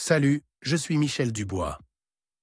Salut, je suis Michel Dubois.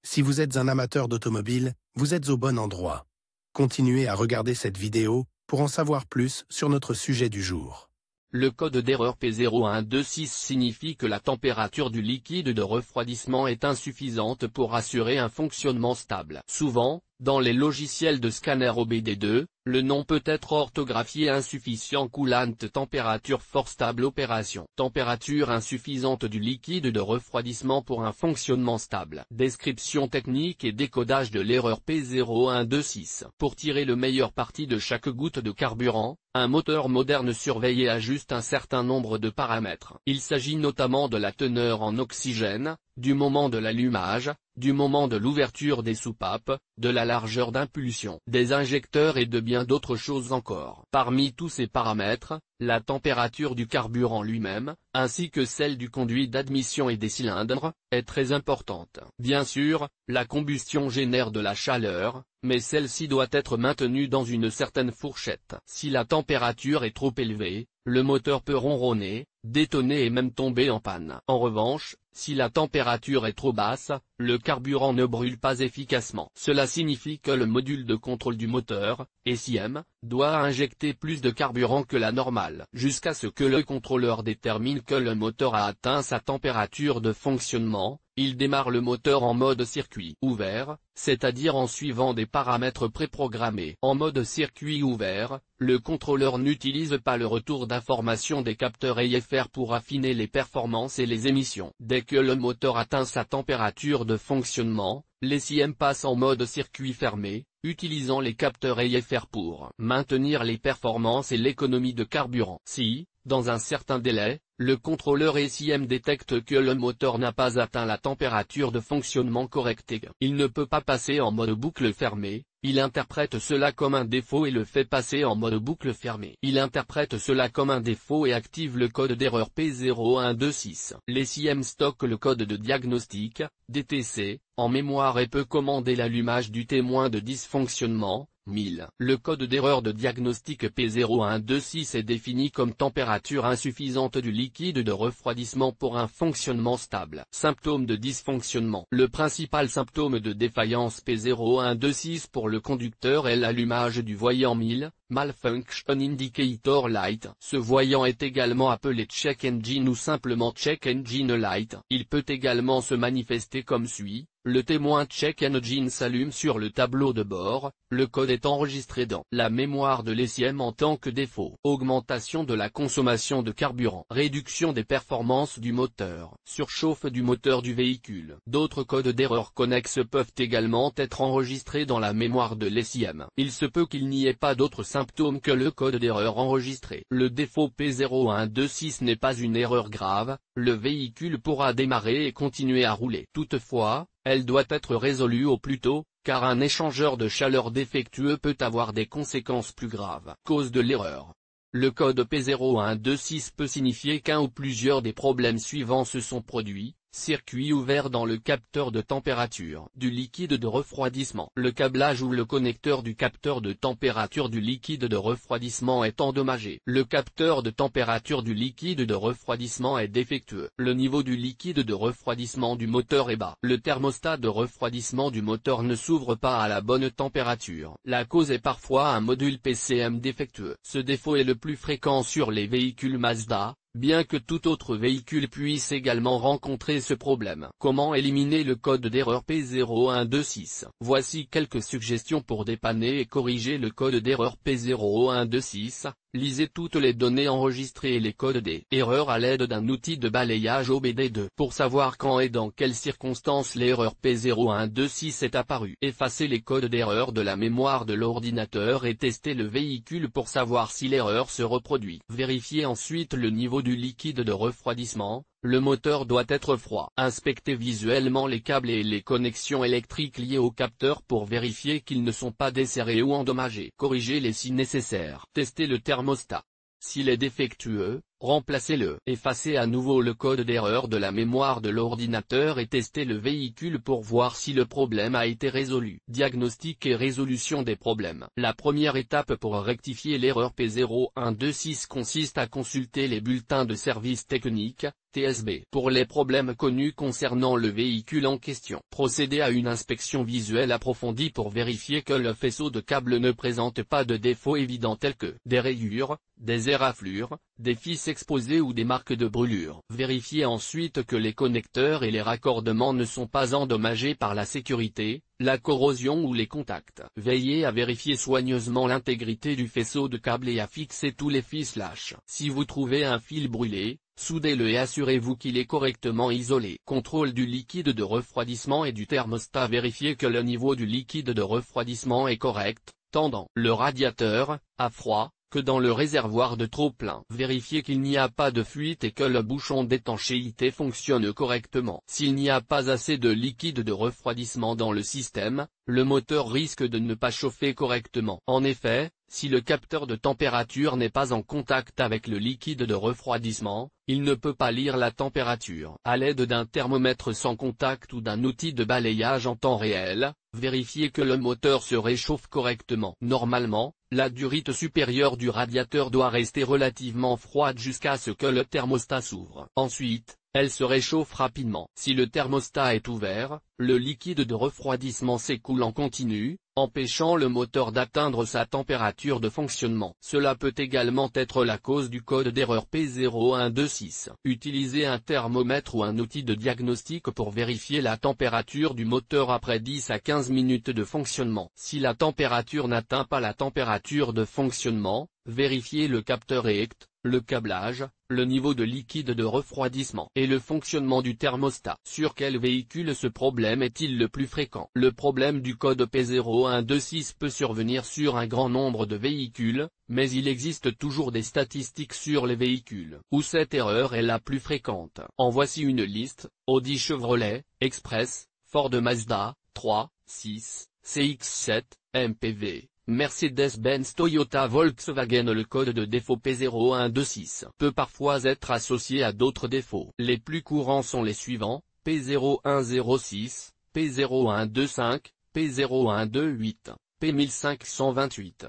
Si vous êtes un amateur d'automobile, vous êtes au bon endroit. Continuez à regarder cette vidéo pour en savoir plus sur notre sujet du jour. Le code d'erreur P0126 signifie que la température du liquide de refroidissement est insuffisante pour assurer un fonctionnement stable. Souvent, dans les logiciels de scanner OBD2, le nom peut être orthographié insuffisant coolant température fort stable opération. Température insuffisante du liquide de refroidissement pour un fonctionnement stable. Description technique et décodage de l'erreur P0126. Pour tirer le meilleur parti de chaque goutte de carburant, un moteur moderne surveille et ajuste un certain nombre de paramètres. Il s'agit notamment de la teneur en oxygène, du moment de l'allumage, du moment de l'ouverture des soupapes, de la largeur d'impulsion, des injecteurs et de bien d'autres choses encore. Parmi tous ces paramètres, la température du carburant lui-même, ainsi que celle du conduit d'admission et des cylindres, est très importante. Bien sûr, la combustion génère de la chaleur, mais celle-ci doit être maintenue dans une certaine fourchette. Si la température est trop élevée, le moteur peut ronronner, détonner et même tomber en panne. En revanche, si la température est trop basse, le carburant ne brûle pas efficacement. Cela signifie que le module de contrôle du moteur, SIM, doit injecter plus de carburant que la normale, jusqu'à ce que le contrôleur détermine que le moteur a atteint sa température de fonctionnement. Il démarre le moteur en mode circuit ouvert, c'est-à-dire en suivant des paramètres préprogrammés. En mode circuit ouvert, le contrôleur n'utilise pas le retour d'information des capteurs IFR pour affiner les performances et les émissions. Dès que le moteur atteint sa température de fonctionnement, l'SIM passe en mode circuit fermé, utilisant les capteurs IFR pour maintenir les performances et l'économie de carburant. Si, dans un certain délai, le contrôleur SIM détecte que le moteur n'a pas atteint la température de fonctionnement correcte et il ne peut pas passer en mode boucle fermée, il interprète cela comme un défaut et le fait passer en mode boucle fermée. Il interprète cela comme un défaut et active le code d'erreur P0126. L'SIM stocke le code de diagnostic, DTC, en mémoire et peut commander l'allumage du témoin de dysfonctionnement. 1000. Le code d'erreur de diagnostic P0126 est défini comme température insuffisante du liquide de refroidissement pour un fonctionnement stable. Symptômes de dysfonctionnement. Le principal symptôme de défaillance P0126 pour le conducteur est l'allumage du voyant 1000, Malfunction Indicator Light. Ce voyant est également appelé Check Engine ou simplement Check Engine Light. Il peut également se manifester comme suit. Le témoin Check Engine s'allume sur le tableau de bord, le code est enregistré dans la mémoire de l'SIM en tant que défaut. Augmentation de la consommation de carburant. Réduction des performances du moteur. Surchauffe du moteur du véhicule. D'autres codes d'erreur connexes peuvent également être enregistrés dans la mémoire de l'SIM. Il se peut qu'il n'y ait pas d'autres symptômes que le code d'erreur enregistré. Le défaut P0126 n'est pas une erreur grave, le véhicule pourra démarrer et continuer à rouler. Toutefois, elle doit être résolue au plus tôt, car un échangeur de chaleur défectueux peut avoir des conséquences plus graves. Cause de l'erreur. Le code P0126 peut signifier qu'un ou plusieurs des problèmes suivants se sont produits. Circuit ouvert dans le capteur de température du liquide de refroidissement. Le câblage ou le connecteur du capteur de température du liquide de refroidissement est endommagé. Le capteur de température du liquide de refroidissement est défectueux. Le niveau du liquide de refroidissement du moteur est bas. Le thermostat de refroidissement du moteur ne s'ouvre pas à la bonne température. La cause est parfois un module PCM défectueux. Ce défaut est le plus fréquent sur les véhicules Mazda, bien que tout autre véhicule puisse également rencontrer ce problème. Comment éliminer le code d'erreur P0126? Voici quelques suggestions pour dépanner et corriger le code d'erreur P0126. Lisez toutes les données enregistrées et les codes des erreurs à l'aide d'un outil de balayage OBD2. Pour savoir quand et dans quelles circonstances l'erreur P0126 est apparue. Effacez les codes d'erreur de la mémoire de l'ordinateur et testez le véhicule pour savoir si l'erreur se reproduit. Vérifiez ensuite le niveau du liquide de refroidissement. Le moteur doit être froid. Inspectez visuellement les câbles et les connexions électriques liées au capteur pour vérifier qu'ils ne sont pas desserrés ou endommagés. Corrigez-les si nécessaire. Testez le thermostat. S'il est défectueux, remplacez-le. Effacez à nouveau le code d'erreur de la mémoire de l'ordinateur et testez le véhicule pour voir si le problème a été résolu. Diagnostic et résolution des problèmes. La première étape pour rectifier l'erreur P0126 consiste à consulter les bulletins de service technique, TSB. Pour les problèmes connus concernant le véhicule en question, procédez à une inspection visuelle approfondie pour vérifier que le faisceau de câble ne présente pas de défauts évidents tels que des rayures, des éraflures, des fils exposés ou des marques de brûlure. Vérifiez ensuite que les connecteurs et les raccordements ne sont pas endommagés par la sécurité, la corrosion ou les contacts. Veillez à vérifier soigneusement l'intégrité du faisceau de câble et à fixer tous les fils lâches. Si vous trouvez un fil brûlé, soudez-le et assurez-vous qu'il est correctement isolé. Contrôle du liquide de refroidissement et du thermostat. Vérifiez que le niveau du liquide de refroidissement est correct, tant dans le radiateur, à froid, que dans le réservoir de trop-plein. Vérifiez qu'il n'y a pas de fuite et que le bouchon d'étanchéité fonctionne correctement. S'il n'y a pas assez de liquide de refroidissement dans le système, le moteur risque de ne pas chauffer correctement. En effet, si le capteur de température n'est pas en contact avec le liquide de refroidissement, il ne peut pas lire la température. À l'aide d'un thermomètre sans contact ou d'un outil de balayage en temps réel, vérifiez que le moteur se réchauffe correctement. Normalement, la durite supérieure du radiateur doit rester relativement froide jusqu'à ce que le thermostat s'ouvre. Ensuite, elle se réchauffe rapidement. Si le thermostat est ouvert, le liquide de refroidissement s'écoule en continu, empêchant le moteur d'atteindre sa température de fonctionnement. Cela peut également être la cause du code d'erreur P0126. Utilisez un thermomètre ou un outil de diagnostic pour vérifier la température du moteur après 10 à 15 minutes de fonctionnement. Si la température n'atteint pas la température de fonctionnement, vérifiez le capteur EECT, le câblage, le niveau de liquide de refroidissement et le fonctionnement du thermostat. Sur quel véhicule ce problème est-il le plus fréquent? Le problème du code P0126 peut survenir sur un grand nombre de véhicules, mais il existe toujours des statistiques sur les véhicules où cette erreur est la plus fréquente. En voici une liste: Audi, Chevrolet, Express, Ford, Mazda 3, 6, CX-7, MPV. Mercedes-Benz, Toyota, Volkswagen. Le code de défaut P0126 peut parfois être associé à d'autres défauts. Les plus courants sont les suivants: P0106, P0125, P0128, P1528.